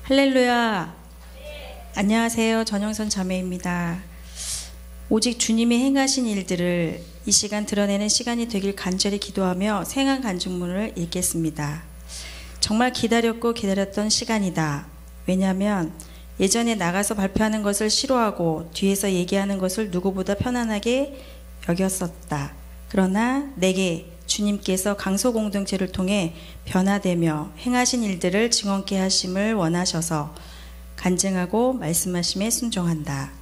할렐루야. 안녕하세요. 전영선 자매입니다. 오직 주님이 행하신 일들을 이 시간 드러내는 시간이 되길 간절히 기도하며 생한 간증문을 읽겠습니다. 정말 기다렸고 기다렸던 시간이다. 왜냐하면 예전에 나가서 발표하는 것을 싫어하고 뒤에서 얘기하는 것을 누구보다 편안하게 여겼었다. 그러나 내게 주님께서 강소 공동체를 통해 변화되며 행하신 일들을 증언케 하심을 원하셔서 간증하고 말씀하심에 순종한다.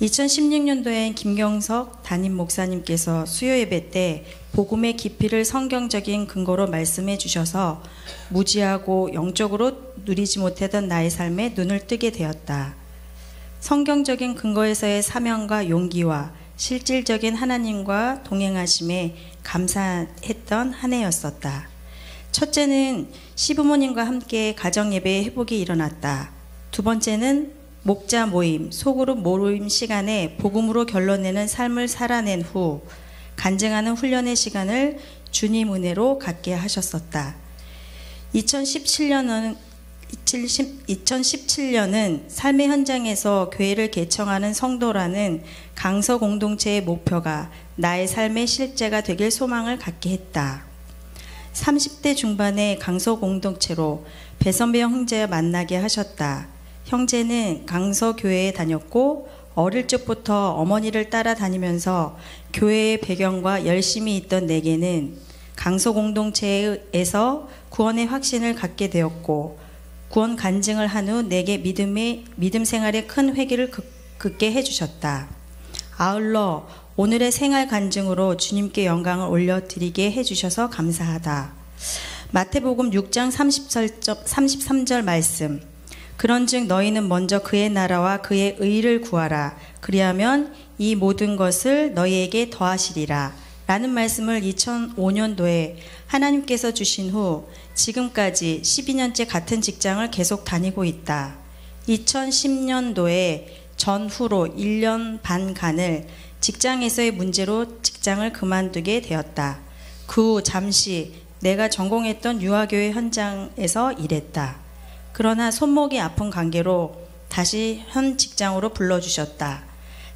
2016년도엔 김경석 담임 목사님께서 수요 예배 때 복음의 깊이를 성경적인 근거로 말씀해 주셔서 무지하고 영적으로 누리지 못하던 나의 삶에 눈을 뜨게 되었다. 성경적인 근거에서의 사명과 용기와 실질적인 하나님과 동행하심에 감사했던 한 해였었다. 첫째는 시부모님과 함께 가정예배의 회복이 일어났다. 두 번째는 목자 모임, 소그룹 모임 시간에 복음으로 결론내는 삶을 살아낸 후 간증하는 훈련의 시간을 주님 은혜로 갖게 하셨었다. 2017년은 삶의 현장에서 교회를 개청하는 성도라는 강서 공동체의 목표가 나의 삶의 실제가 되길 소망을 갖게 했다. 30대 중반의 강서 공동체로 배선배 형제와 만나게 하셨다. 형제는 강서 교회에 다녔고 어릴 적부터 어머니를 따라다니면서 교회의 배경과 열심히 있던 내게는 강서 공동체에서 구원의 확신을 갖게 되었고 구원 간증을 한 후 내게 믿음 생활에 큰 회개를 긋게 해주셨다. 아울러 오늘의 생활 간증으로 주님께 영광을 올려드리게 해주셔서 감사하다. 마태복음 6장 33절 말씀. 그런즉 너희는 먼저 그의 나라와 그의 의를 구하라. 그리하면 이 모든 것을 너희에게 더하시리라. 라는 말씀을 2005년도에 하나님께서 주신 후 지금까지 12년째 같은 직장을 계속 다니고 있다. 2010년도에 전후로 1년 반간을 직장에서의 문제로 직장을 그만두게 되었다. 그 후 잠시 내가 전공했던 유아교회 현장에서 일했다. 그러나 손목이 아픈 관계로 다시 현 직장으로 불러주셨다.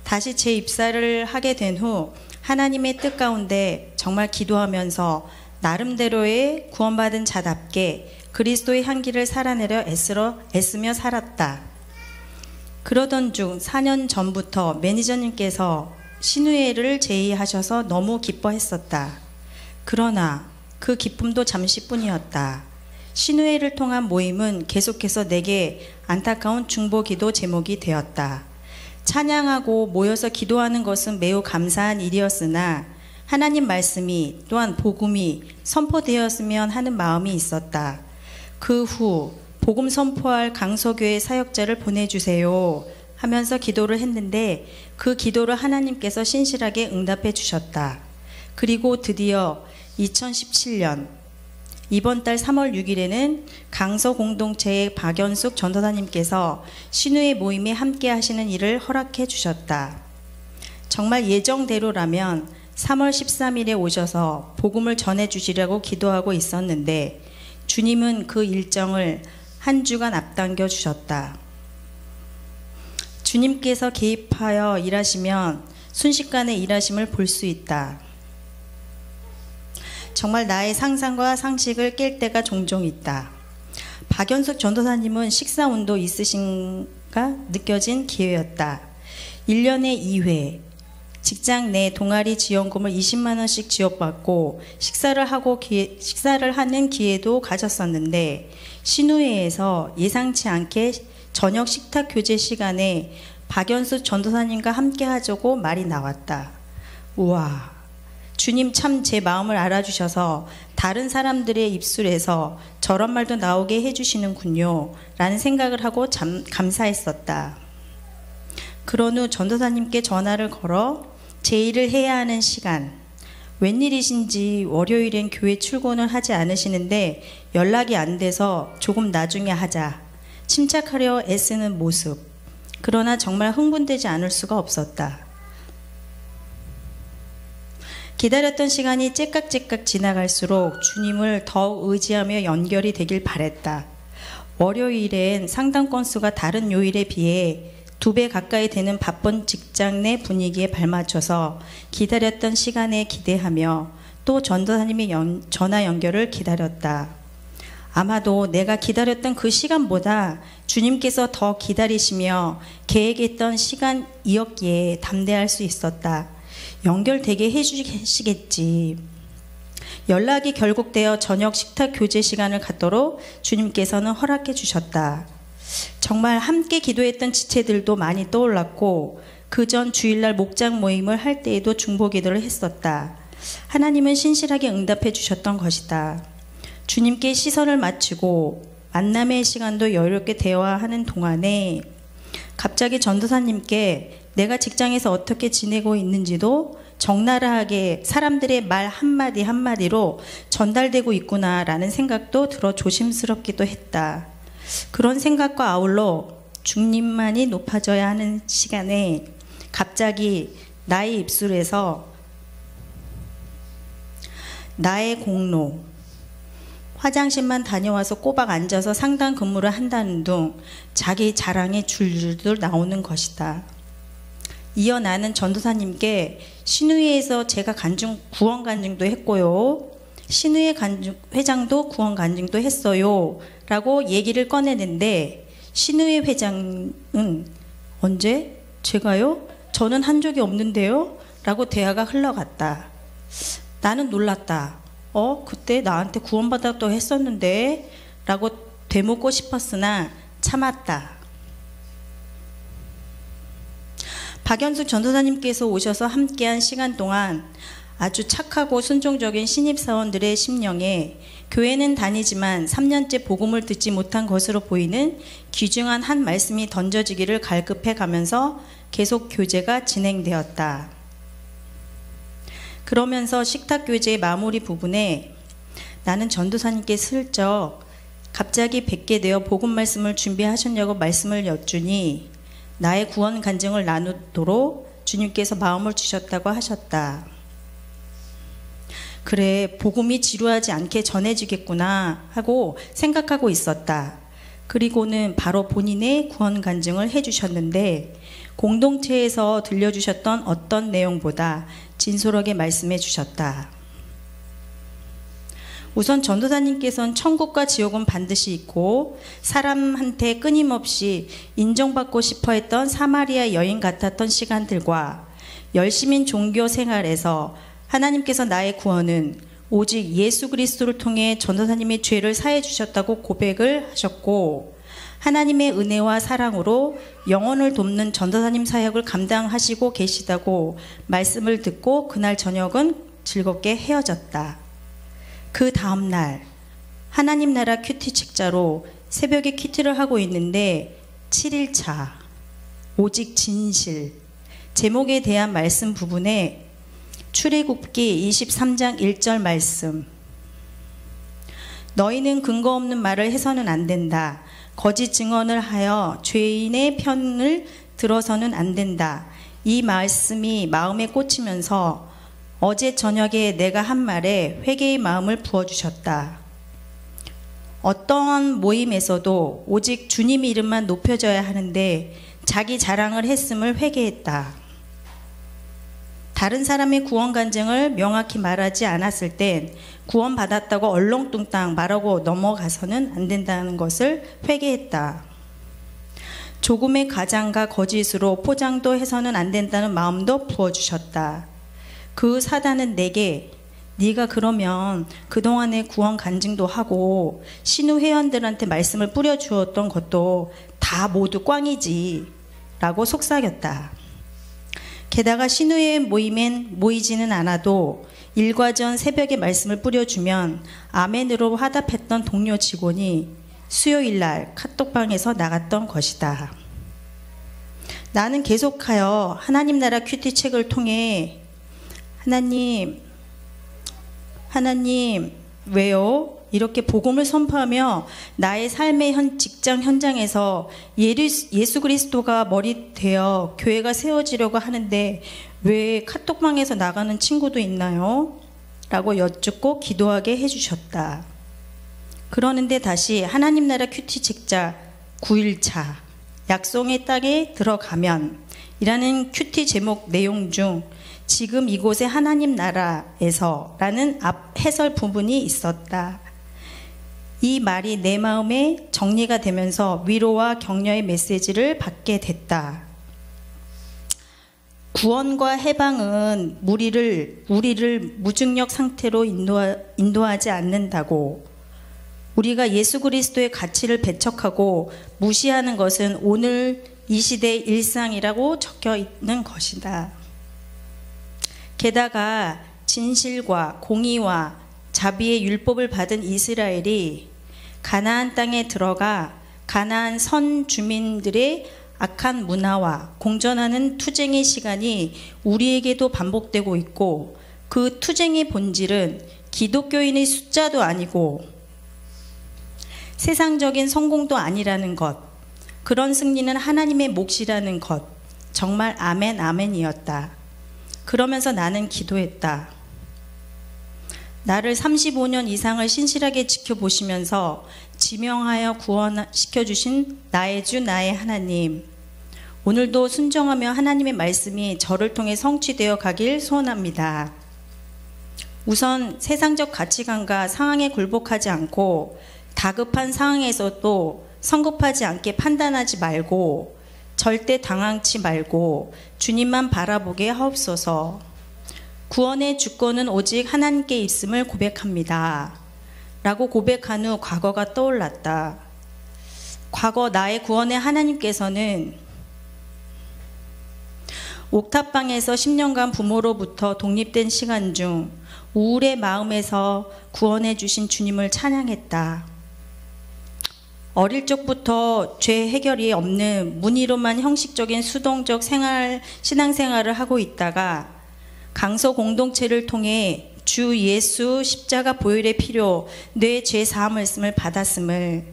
다시 재입사를 하게 된 후 하나님의 뜻 가운데 정말 기도하면서 나름대로의 구원받은 자답게 그리스도의 향기를 살아내려 애쓰며 살았다. 그러던 중 4년 전부터 매니저님께서 신우회를 제의하셔서 너무 기뻐했었다. 그러나 그 기쁨도 잠시뿐이었다. 신우회를 통한 모임은 계속해서 내게 안타까운 중보기도 제목이 되었다. 찬양하고 모여서 기도하는 것은 매우 감사한 일이었으나 하나님 말씀이 또한 복음이 선포되었으면 하는 마음이 있었다. 그 후 복음 선포할 강서교회 사역자를 보내주세요 하면서 기도를 했는데 그 기도를 하나님께서 신실하게 응답해 주셨다. 그리고 드디어 2017년 이번 달 3월 6일에는 강서 공동체의 박연숙 전도사님께서 신우의 모임에 함께 하시는 일을 허락해 주셨다. 정말 예정대로라면 3월 13일에 오셔서 복음을 전해 주시려고 기도하고 있었는데 주님은 그 일정을 한 주간 앞당겨 주셨다. 주님께서 개입하여 일하시면 순식간에 일하심을 볼 수 있다. 정말 나의 상상과 상식을 깰 때가 종종 있다. 박연숙 전도사님은 식사운도 있으신가 느껴진 기회였다. 1년에 2회 직장 내 동아리 지원금을 20만 원씩 지원받고 식사를 하는 기회도 가졌었는데 신우회에서 예상치 않게 저녁 식탁 교제 시간에 박연숙 전도사님과 함께 하자고 말이 나왔다. 우와, 주님 참 제 마음을 알아주셔서 다른 사람들의 입술에서 저런 말도 나오게 해주시는군요 라는 생각을 하고 참 감사했었다. 그런 후 전도사님께 전화를 걸어 제 일을 해야 하는 시간, 웬일이신지 월요일엔 교회 출근을 하지 않으시는데 연락이 안 돼서 조금 나중에 하자 침착하려 애쓰는 모습. 그러나 정말 흥분되지 않을 수가 없었다. 기다렸던 시간이 째깍째깍 지나갈수록 주님을 더욱 의지하며 연결이 되길 바랬다. 월요일엔 상담 건수가 다른 요일에 비해 2배 가까이 되는 바쁜 직장 내 분위기에 발맞춰서 기다렸던 시간에 기대하며 또 전도사님의 전화 연결을 기다렸다. 아마도 내가 기다렸던 그 시간보다 주님께서 더 기다리시며 계획했던 시간이었기에 담대할 수 있었다. 연결되게 해주시겠지. 연락이 결국 되어 저녁 식탁 교제 시간을 갖도록 주님께서는 허락해 주셨다. 정말 함께 기도했던 지체들도 많이 떠올랐고 그 전 주일날 목장 모임을 할 때에도 중보기도를 했었다. 하나님은 신실하게 응답해 주셨던 것이다. 주님께 시선을 맞추고 만남의 시간도 여유롭게 대화하는 동안에 갑자기 전도사님께 내가 직장에서 어떻게 지내고 있는지도 적나라하게 사람들의 말 한마디 한마디로 전달되고 있구나라는 생각도 들어 조심스럽기도 했다. 그런 생각과 아울러 주님만이 높아져야 하는 시간에 갑자기 나의 입술에서 나의 공로, 화장실만 다녀와서 꼬박 앉아서 상담 근무를 한다는 둥 자기 자랑이 줄줄 나오는 것이다. 이어 나는 전도사님께 신우회에서 제가 구원 간증도 했고요. 신우회 회장도 구원 간증도 했어요. 라고 얘기를 꺼내는데 신우회 회장은 언제? 제가요? 저는 한 적이 없는데요? 라고 대화가 흘러갔다. 나는 놀랐다. 그때 나한테 구원받았다고 했었는데 라고 되묻고 싶었으나 참았다. 박연숙 전도사님께서 오셔서 함께한 시간 동안 아주 착하고 순종적인 신입사원들의 심령에 교회는 다니지만 3년째 복음을 듣지 못한 것으로 보이는 귀중한 한 말씀이 던져지기를 갈급해 가면서 계속 교제가 진행되었다. 그러면서 식탁교제의 마무리 부분에 나는 전도사님께 슬쩍 갑자기 뵙게 되어 복음 말씀을 준비하셨냐고 말씀을 여쭈니 나의 구원 간증을 나누도록 주님께서 마음을 주셨다고 하셨다. 그래, 복음이 지루하지 않게 전해지겠구나 하고 생각하고 있었다. 그리고는 바로 본인의 구원 간증을 해주셨는데 공동체에서 들려주셨던 어떤 내용보다 진솔하게 말씀해 주셨다. 우선 전도사님께서는 천국과 지옥은 반드시 있고 사람한테 끊임없이 인정받고 싶어 했던 사마리아 여인 같았던 시간들과 열심인 종교 생활에서 하나님께서 나의 구원은 오직 예수 그리스도를 통해 전도사님의 죄를 사해 주셨다고 고백을 하셨고 하나님의 은혜와 사랑으로 영혼을 돕는 전도사님 사역을 감당하시고 계시다고 말씀을 듣고 그날 저녁은 즐겁게 헤어졌다. 그 다음날 하나님 나라 큐티 책자로 새벽에 큐티를 하고 있는데 7일차 오직 진실 제목에 대한 말씀 부분에 출애굽기 23장 1절 말씀 너희는 근거 없는 말을 해서는 안 된다. 거짓 증언을 하여 죄인의 편을 들어서는 안 된다. 이 말씀이 마음에 꽂히면서 어제 저녁에 내가 한 말에 회개의 마음을 부어주셨다. 어떠한 모임에서도 오직 주님 이름만 높여져야 하는데 자기 자랑을 했음을 회개했다. 다른 사람의 구원 간증을 명확히 말하지 않았을 땐 구원받았다고 얼렁뚱땅 말하고 넘어가서는 안 된다는 것을 회개했다. 조금의 가장과 거짓으로 포장도 해서는 안 된다는 마음도 부어주셨다. 그 사단은 내게 네가 그러면 그동안의 구원 간증도 하고 신우 회원들한테 말씀을 뿌려주었던 것도 다 모두 꽝이지 라고 속삭였다. 게다가 신우회 모임엔 모이지는 않아도 일과 전 새벽에 말씀을 뿌려주면 아멘으로 화답했던 동료 직원이 수요일날 카톡방에서 나갔던 것이다. 나는 계속하여 하나님 나라 큐티 책을 통해 하나님 왜요? 이렇게 복음을 선포하며 나의 삶의 직장 현장에서 예수 그리스도가 머리 되어 교회가 세워지려고 하는데 왜 카톡방에서 나가는 친구도 있나요? 라고 여쭙고 기도하게 해주셨다. 그러는데 다시 하나님 나라 큐티 책자 9일차 약속의 땅에 들어가면 이라는 큐티 제목 내용 중 지금 이곳에 하나님 나라에서 라는 앞 해설 부분이 있었다. 이 말이 내 마음에 정리가 되면서 위로와 격려의 메시지를 받게 됐다. 구원과 해방은 우리를 무중력 상태로 인도하지 않는다고, 우리가 예수 그리스도의 가치를 배척하고 무시하는 것은 오늘 이 시대의 일상이라고 적혀 있는 것이다. 게다가 진실과 공의와 자비의 율법을 받은 이스라엘이 가나안 땅에 들어가 가나안 선 주민들의 악한 문화와 공존하는 투쟁의 시간이 우리에게도 반복되고 있고, 그 투쟁의 본질은 기독교인의 숫자도 아니고 세상적인 성공도 아니라는 것, 그런 승리는 하나님의 몫이라는 것, 정말 아멘 아멘이었다. 그러면서 나는 기도했다. 나를 35년 이상을 신실하게 지켜보시면서 지명하여 구원시켜주신 나의 주 나의 하나님, 오늘도 순종하며 하나님의 말씀이 저를 통해 성취되어 가길 소원합니다. 우선 세상적 가치관과 상황에 굴복하지 않고 다급한 상황에서도 성급하지 않게 판단하지 말고 절대 당황치 말고 주님만 바라보게 하옵소서. 구원의 주권은 오직 하나님께 있음을 고백합니다. 라고 고백한 후 과거가 떠올랐다. 과거 나의 구원의 하나님께서는 옥탑방에서 10년간 부모로부터 독립된 시간 중 우울의 마음에서 구원해 주신 주님을 찬양했다. 어릴 적부터 죄 해결이 없는 무늬로만 형식적인 수동적 신앙생활을 하고 있다가 강서 공동체를 통해 주 예수 십자가 보혈의 피로 내 죄 사함을 받았음을,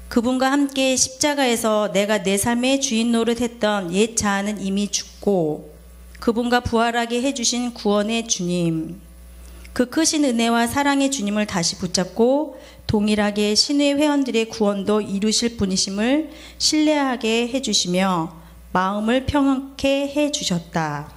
그분과 함께 십자가에서 내가 내 삶의 주인 노릇했던 옛 자아는 이미 죽고 그분과 부활하게 해주신 구원의 주님, 그 크신 은혜와 사랑의 주님을 다시 붙잡고 동일하게 신의 회원들의 구원도 이루실 분이심을 신뢰하게 해주시며 마음을 평안케 해주셨다.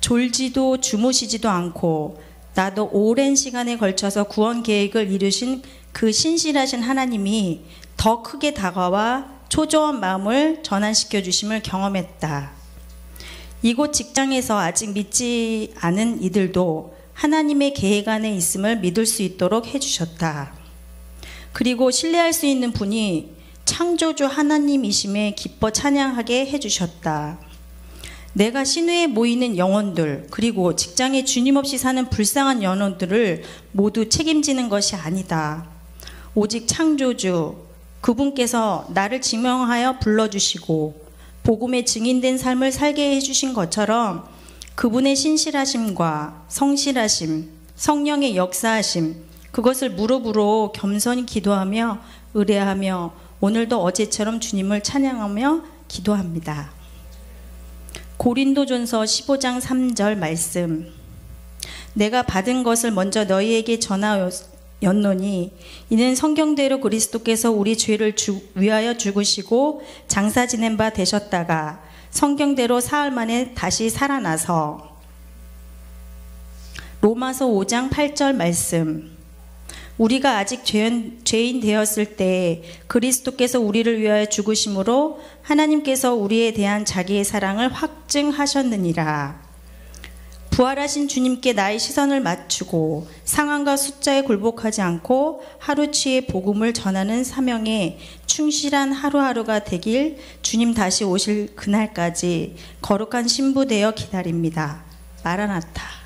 졸지도 주무시지도 않고 나도 오랜 시간에 걸쳐서 구원 계획을 이루신 그 신실하신 하나님이 더 크게 다가와 초조한 마음을 전환시켜 주심을 경험했다. 이곳 직장에서 아직 믿지 않은 이들도 하나님의 계획 안에 있음을 믿을 수 있도록 해주셨다. 그리고 신뢰할 수 있는 분이 창조주 하나님이심에 기뻐 찬양하게 해주셨다. 내가 신회에 모이는 영혼들, 그리고 직장에 주님 없이 사는 불쌍한 영혼들을 모두 책임지는 것이 아니다. 오직 창조주, 그분께서 나를 지명하여 불러주시고 복음에 증인된 삶을 살게 해주신 것처럼 그분의 신실하심과 성실하심, 성령의 역사하심, 그것을 무릎으로 겸손히 기도하며 의뢰하며 오늘도 어제처럼 주님을 찬양하며 기도합니다. 고린도전서 15장 3절 말씀, 내가 받은 것을 먼저 너희에게 전하였노니 이는 성경대로 그리스도께서 우리 죄를 위하여 죽으시고 장사 지낸 바 되셨다가 성경대로 사흘 만에 다시 살아나서, 로마서 5장 8절 말씀, 우리가 아직 죄인 되었을 때 그리스도께서 우리를 위하여 죽으심으로 하나님께서 우리에 대한 자기의 사랑을 확증하셨느니라. 부활하신 주님께 나의 시선을 맞추고 상황과 숫자에 굴복하지 않고 하루치의 복음을 전하는 사명에 충실한 하루하루가 되길 주님 다시 오실 그날까지 거룩한 신부 되어 기다립니다. 마라나타.